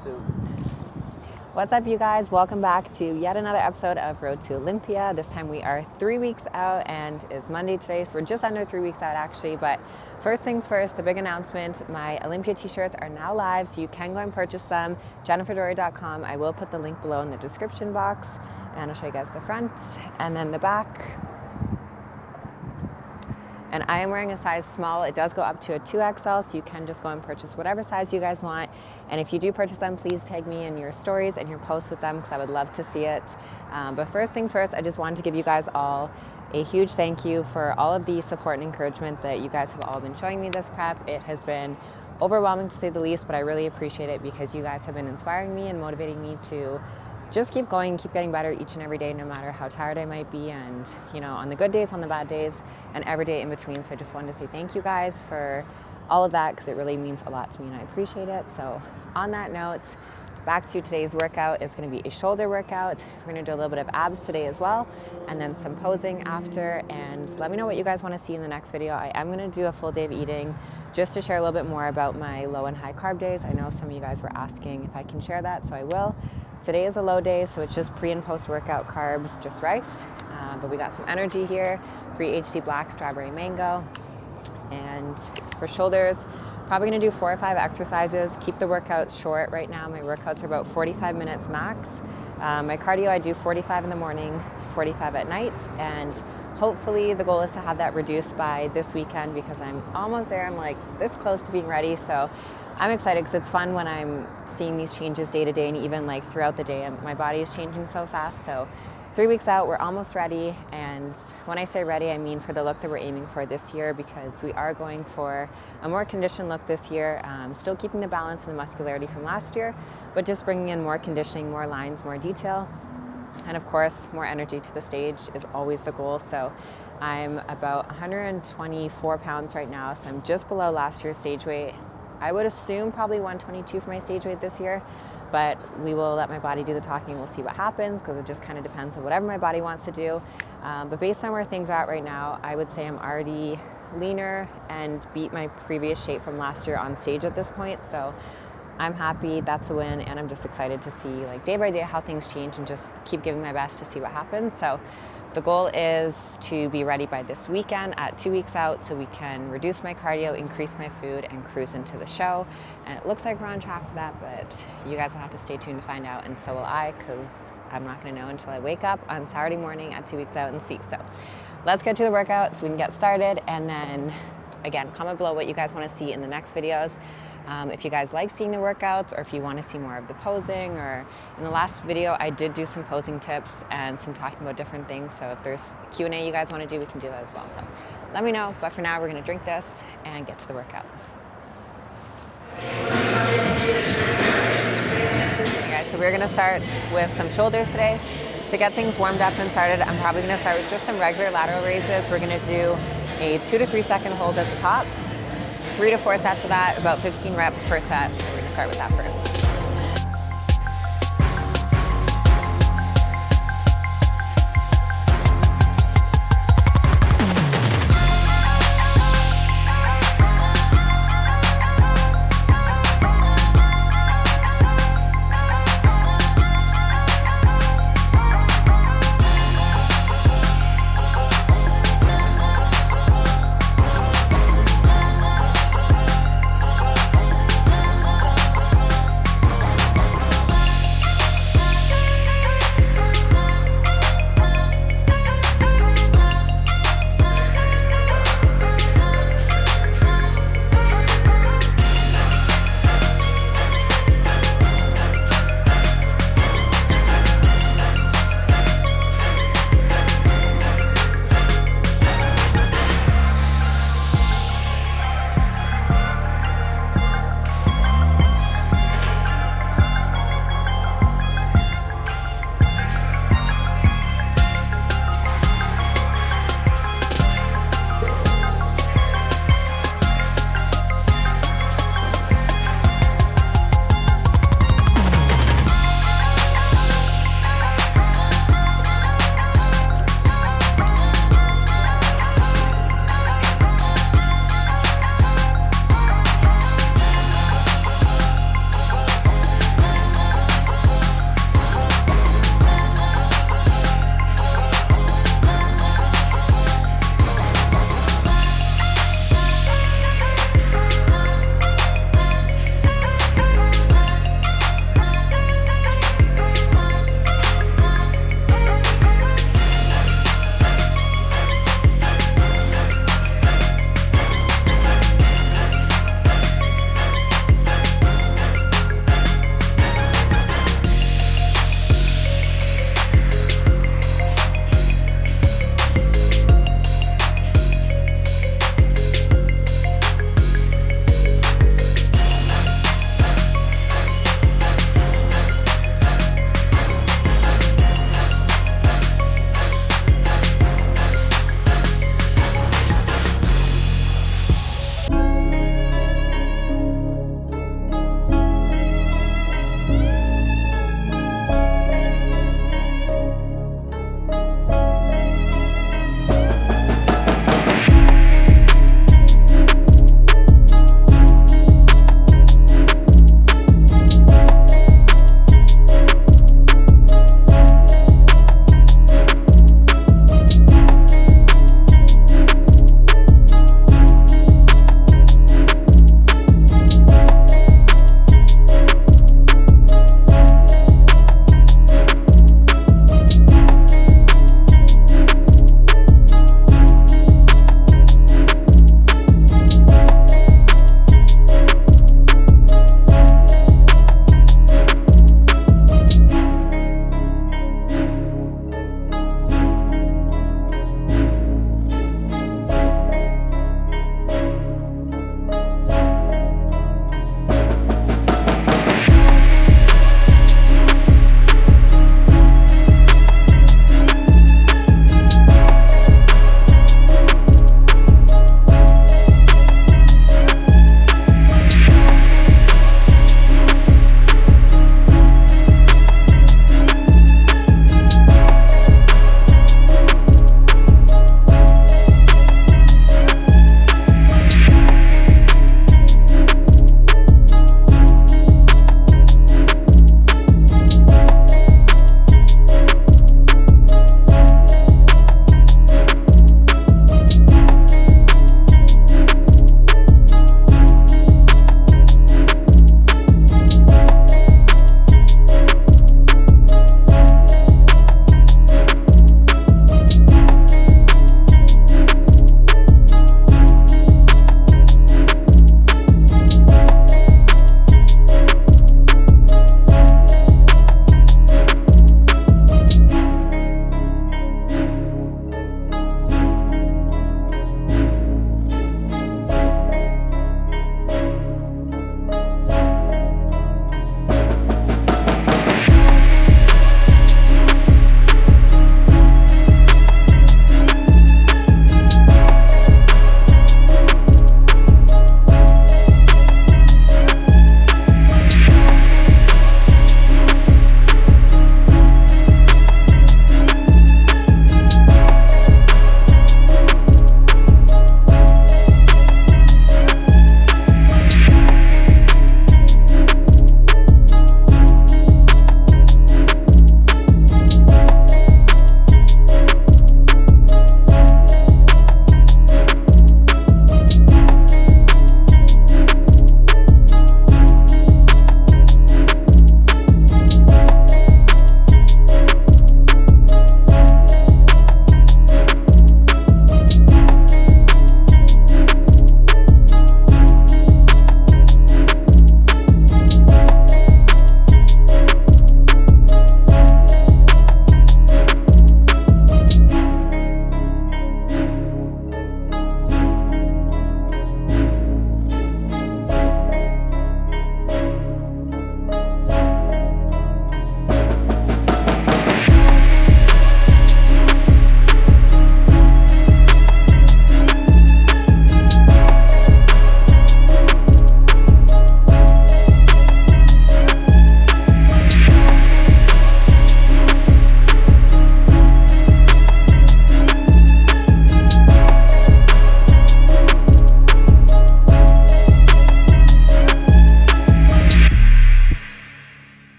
suit. What's up, you guys? Welcome back to yet another episode of Road to Olympia. This time we are 3 weeks out and it's Monday today, so we're just under 3 weeks out actually. But first things first, the big announcement, my Olympia t-shirts are now live, so you can go and purchase them. JenniferDory.com. I will put the link below in the description box, and I'll show you guys the front and then the back. And I am wearing a size small. It does go up to a 2XL, so you can just go and purchase whatever size you guys want. And if you do purchase them, please tag me in your stories and your posts with them, because I would love to see it. But first things first, I just wanted to give you guys all a huge thank you for all of the support and encouragement that you guys have all been showing me this prep. It has been overwhelming to say the least, but I really appreciate it because you guys have been inspiring me and motivating me to just keep going, keep getting better each and every day, no matter how tired I might be, and you know, on the good days, on the bad days, and every day in between. So I just wanted to say thank you guys for all of that, because it really means a lot to me and I appreciate it. So on that note, back to today's workout. It's going to be a shoulder workout. We're going to do a little bit of abs today as well, and then some posing after. And let me know what you guys want to see in the next video. I am going to do a full day of eating just to share a little bit more about my low and high carb days. I know some of you guys were asking if I can share that, so I will. Today is a low day, so it's just pre and post workout carbs, just rice. But we got some energy here, pre-HD black, strawberry mango. And for shoulders, probably gonna do 4 or 5 exercises, keep the workouts short. Right now, my workouts are about 45 minutes max. My cardio, I do 45 in the morning, 45 at night, and hopefully the goal is to have that reduced by this weekend, because I'm almost there. I'm like this close to being ready, so I'm excited because it's fun when I'm seeing these changes day to day, and even like throughout the day. My body is changing so fast. So 3 weeks out, we're almost ready. And when I say ready, I mean for the look that we're aiming for this year, because we are going for a more conditioned look this year. Still keeping the balance and the muscularity from last year, but just bringing in more conditioning, more lines, more detail. And of course, more energy to the stage is always the goal. So I'm about 124 pounds right now, so I'm just below last year's stage weight. I would assume probably 122 for my stage weight this year, but we will let my body do the talking. We'll see what happens, because it just kind of depends on whatever my body wants to do. But based on where things are at right now, I would say I'm already leaner and beat my previous shape from last year on stage at this point. So I'm happy, that's a win, and I'm just excited to see like day by day how things change and just keep giving my best to see what happens. So the goal is to be ready by this weekend at 2 weeks out, so we can reduce my cardio, increase my food, and cruise into the show. And it looks like we're on track for that, but you guys will have to stay tuned to find out, and so will I, because I'm not going to know until I wake up on Saturday morning at 2 weeks out and see. So let's get to the workout so we can get started, and then again, comment below what you guys want to see in the next videos. If you guys like seeing the workouts, or if you want to see more of the posing, or in the last video I did do some posing tips and some talking about different things, so if there's Q&A you guys want to do, we can do that as well. So let me know, but for now we're going to drink this and get to the workout. Okay guys, so we're going to start with some shoulders today. To get things warmed up and started, I'm probably going to start with just some regular lateral raises. We're going to do a 2 to 3 second hold at the top, 3 to 4 sets of that, about 15 reps per set. So we're going to start with that first.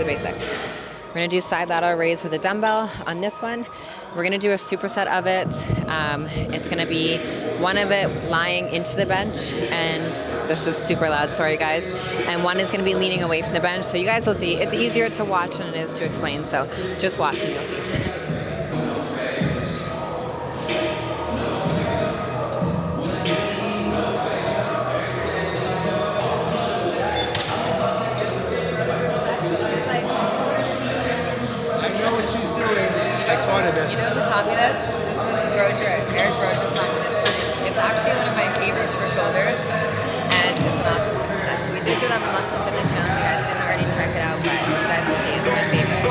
the basics. We're gonna do side lateral raise with a dumbbell on this one. We're gonna do a superset of it. It's gonna be one of it lying into the bench, and this is super loud, sorry guys. And one is gonna be leaning away from the bench. So you guys will see, it's easier to watch than it is to explain. So just watch and you'll see. This. You know who taught me this? This is Eric Brozier taught me this. It's actually one of my favorites for shoulders, and it's an awesome superset. So we did it on the Muscle Fitness channel. You guys didn't already check it out, but you guys will see it's my favorite.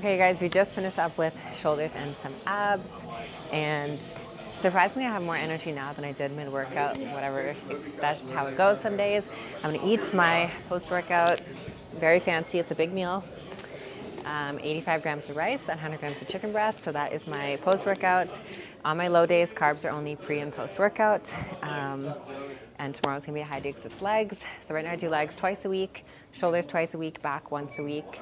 Okay, you guys, we just finished up with shoulders and some abs, and surprisingly I have more energy now than I did mid-workout. Whatever, that's just how it goes some days. I'm gonna eat my post-workout, very fancy, it's a big meal. 85 grams of rice, 100 grams of chicken breast, so that is my post-workout. On my low days, carbs are only pre and post-workout. And tomorrow's gonna be a high day because it's legs. So right now I do legs twice a week, shoulders twice a week, back once a week,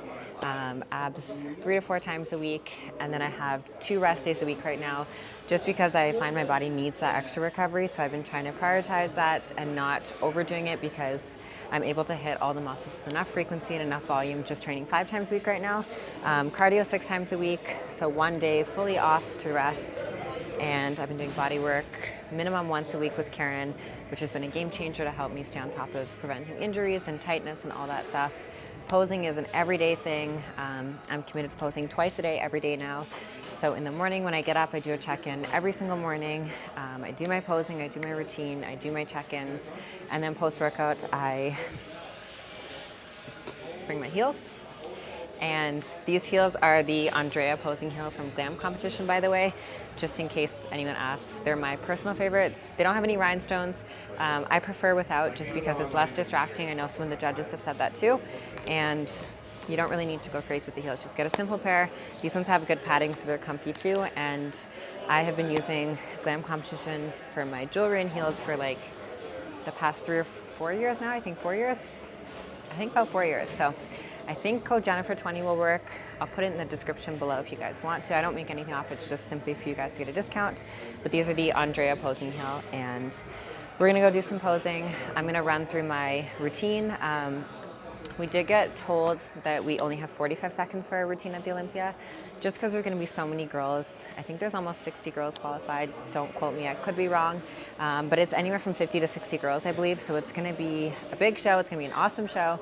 abs 3 to 4 times a week, and then I have 2 rest days a week right now, just because I find my body needs that extra recovery. So I've been trying to prioritize that and not overdoing it, because I'm able to hit all the muscles with enough frequency and enough volume, just training 5 times a week right now. Cardio 6 times a week, so 1 day fully off to rest. And I've been doing body work minimum once a week with Karen, which has been a game changer to help me stay on top of preventing injuries and tightness and all that stuff. Posing is an everyday thing. I'm committed to posing twice a day, every day now. So in the morning when I get up, I do a check-in every single morning. I do my posing, I do my routine, I do my check-ins, and then post-workout, I bring my heels. And these heels are the Andrea posing heel from Glam Competition, by the way, just in case anyone asks. They're my personal favorite. They don't have any rhinestones. I prefer without, just because it's less distracting. I know some of the judges have said that too. And you don't really need to go crazy with the heels. Just get a simple pair. These ones have good padding, so they're comfy too. And I have been using Glam Competition for my jewelry and heels for like the past 3 or 4 years now. I think 4 years. I think about 4 years. So I think code Jennifer20 will work. I'll put it in the description below if you guys want to. I don't make anything off, it's just simply for you guys to get a discount. But these are the Andrea posing heel, and we're gonna go do some posing. I'm gonna run through my routine. We did get told that we only have 45 seconds for our routine at the Olympia, just because there's gonna be so many girls. I think there's almost 60 girls qualified. Don't quote me, I could be wrong. But it's anywhere from 50 to 60 girls, I believe. So it's gonna be a big show, it's gonna be an awesome show.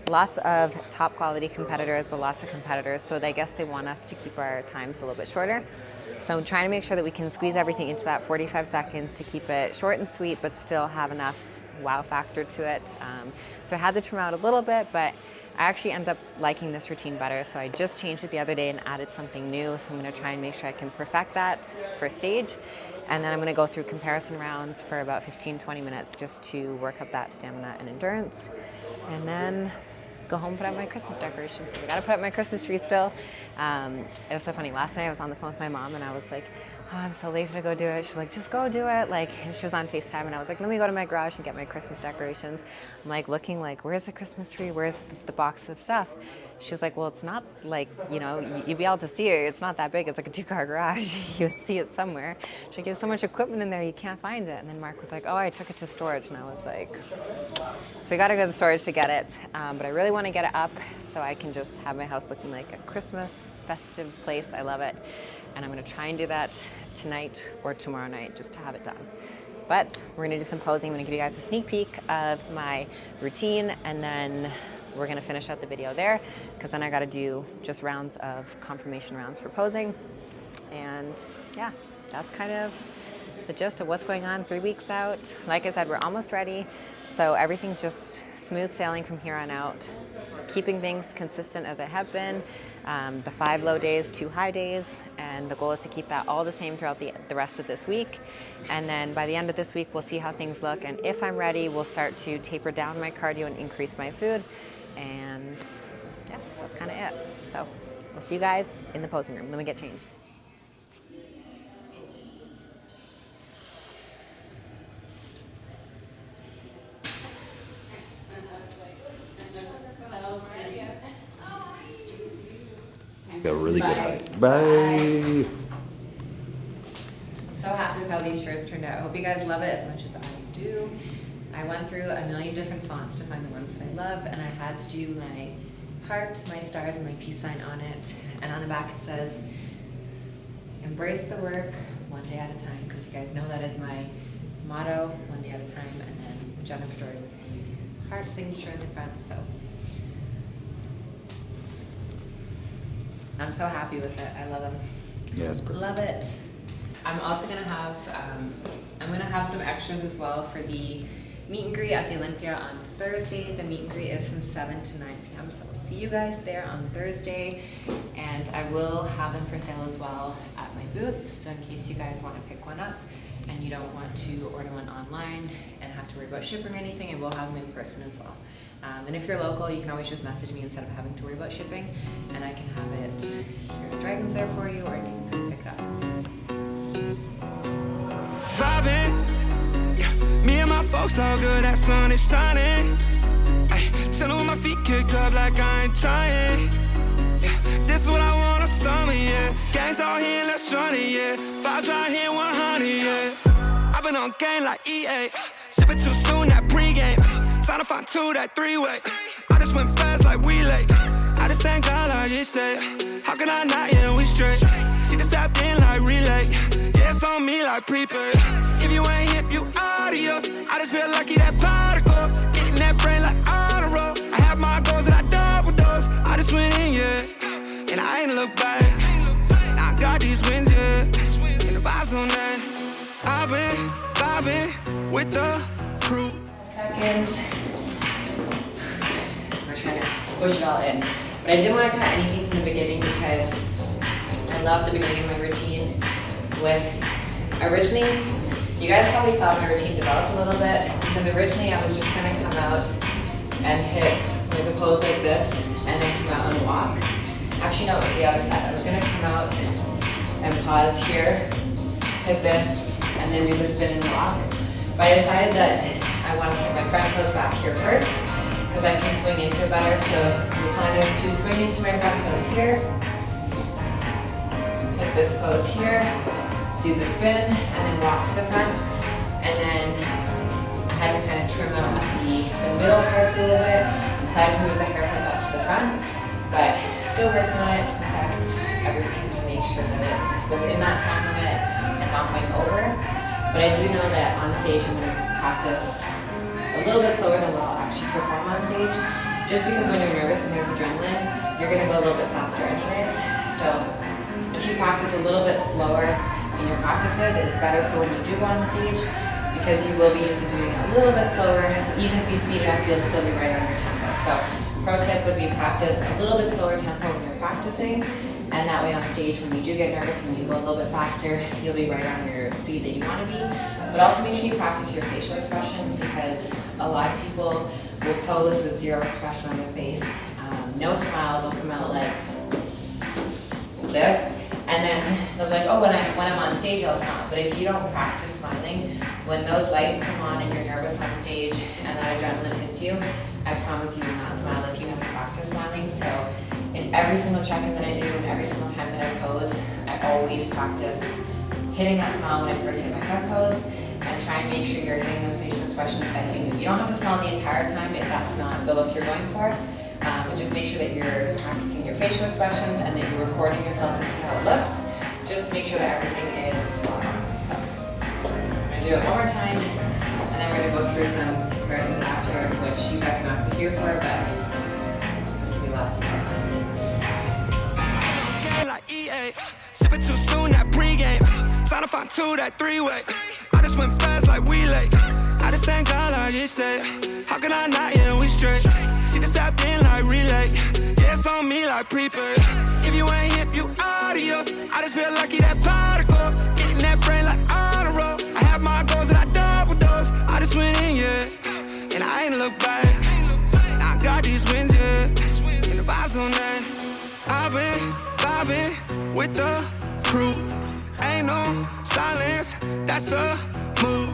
Lots of top quality competitors, but lots of competitors. So I guess they want us to keep our times a little bit shorter. So I'm trying to make sure that we can squeeze everything into that 45 seconds to keep it short and sweet, but still have enough wow factor to it. So I had to trim out a little bit, but I actually end up liking this routine better. So I just changed it the other day and added something new. So I'm gonna try and make sure I can perfect that for stage. And then I'm gonna go through comparison rounds for about 15-20 minutes just to work up that stamina and endurance. And then go home and put up my Christmas decorations, because I gotta put up my Christmas tree still. It was so funny, last night I was on the phone with my mom and I was like, oh, I'm so lazy to go do it. She's like, just go do it. Like, and she was on FaceTime and I was like, let me go to my garage and get my Christmas decorations. I'm like looking like, where's the Christmas tree? Where's the box of stuff? She was like, well, it's not like, you know, you'd be able to see it. It's not that big. It's like a 2-car garage. You would see it somewhere. She's like, there's so much equipment in there, you can't find it. And then Mark was like, oh, I took it to storage. And I was like, so we got to go to the storage to get it. But I really want to get it up so I can just have my house looking like a Christmas festive place. I love it. And I'm going to try and do that tonight or tomorrow night just to have it done. But we're going to do some posing. I'm going to give you guys a sneak peek of my routine, and then we're gonna finish out the video there, because then I gotta do just rounds of confirmation rounds for posing. And yeah, that's kind of the gist of what's going on 3 weeks out. Like I said, we're almost ready. So everything's just smooth sailing from here on out, keeping things consistent as I have been. The 5 low days, 2 high days, and the goal is to keep that all the same throughout the rest of this week. And then by the end of this week, we'll see how things look. And if I'm ready, we'll start to taper down my cardio and increase my food. And yeah, that's kind of it. So we'll see you guys in the posing room. Let me get changed. Got a really good height. Bye. I'm so happy with how these shirts turned out. I hope you guys love it as much as I do. I went through a million different fonts to find the ones that I love, and I had to do my heart, my stars, and my peace sign on it. And on the back it says, embrace the work one day at a time, because you guys know that is my motto, one day at a time. And then the Jennifer Joy with the heart signature in the front. So I'm so happy with it. I love them. Yeah, it's perfect. Love it. I'm also gonna have, I'm gonna have some extras as well for the meet and greet at the Olympia on Thursday. The meet and greet is from 7 to 9 p.m. So I'll see you guys there on Thursday. And I will have them for sale as well at my booth. So in case you guys want to pick one up and you don't want to order one online and have to worry about shipping or anything, and we'll have them in person as well. And if you're local, you can always just message me instead of having to worry about shipping, and I can have it here at Dragon's there for you, or you can come pick it up. Vibing, yeah. Me and my folks all good, that sun is shining. Ay, chillin' with my feet kicked up like I ain't trying. Yeah. This is what I want on summer, yeah. Gangs all here, let's run it, yeah. Vibes right here, 100, yeah. I've been on game like EA. Sippin' too soon, that pregame. Sign up on 2, that 3-way. I just went fast like we late. I just thank God like he said. How can I not, yeah, we straight. She just tapped in like relay. Yeah, it's on me like prepaid. If you ain't hip, you adios. I just feel lucky that particle. Getting that brain like on a roll. I have my goals and I double dose. I just went in, yeah, and I ain't look back. Now I got these wins, yeah, and the vibes on that. I've been vibing with the crew. Seconds. We're trying to squish it all in. But I didn't want to cut anything from the beginning because I love the beginning of my routine with, originally, you guys probably saw my routine develop a little bit, because originally I was just going to come out and hit like a pose like this and then come out and walk. Actually no, it was the other side. I was going to come out and pause here, hit this, and then do the spin and walk. But I decided that I want to get my front pose back here first, because I can swing into it better. So the plan is to swing into my front pose here, hit this pose here, do the spin, and then walk to the front. And then I had to kind of trim out the middle parts a little bit, and decided to move the hair flip up to the front, but still working on it to perfect everything to make sure that it's within that time limit and not going over. But I do know that on stage I'm going to practice a little bit slower than what I'll actually perform on stage, just because when you're nervous and there's adrenaline, you're going to go a little bit faster anyways. So if you practice a little bit slower in your practices, it's better for when you do go on stage, because you will be used to doing it a little bit slower. So even if you speed it up, you'll still be right on your tempo. So pro tip would be practice a little bit slower tempo when you're practicing, and that way on stage, when you do get nervous and you go a little bit faster, you'll be right on your speed that you want to be. But also make sure you practice your facial expressions, because a lot of people will pose with zero expression on their face. No smile, they'll come out like this. And then they'll be like, oh, when I'm on stage, I'll smile. But if you don't practice smiling, when those lights come on and you're nervous on stage and that adrenaline hits you, I promise you will not smile if you haven't practiced smiling. So in every single check-in that I do, and every single time that I pose, I always practice hitting that smile when I first hit my front pose, and try and make sure you're hitting those facial expressions as you move. You don't have to smile the entire time if that's not the look you're going for. But just make sure that you're practicing your facial expressions and that you're recording yourself to see how it looks. Just to make sure that everything is spot on. So I'm going to do it one more time, and then we're going to go through some comparisons after, which you guys are not here for, but this will be last time. Like EA, sippin' too soon, that pregame. Sign up on 2, that 3-way. I just went fast like we late. I just thank God like he said. How can I not, yeah, we straight. She just tapped in like relay. Yeah, it's on me like prepaid. If you ain't hip, you adios. I just feel lucky that particle. Getting that brain like on a roll. I have my goals and I double dose. I just went in, yeah, and I ain't look back. Now I got these wins, yeah, and the vibes on that. I've been vibing with the crew. Ain't no silence, that's the move.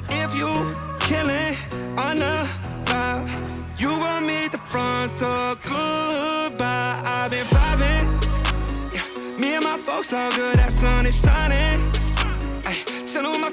If you killin' on the vibe, you gon' meet the front door, goodbye. I've been vibing, yeah. Me and my folks all good, that sun is shining. Ay, chillin' with my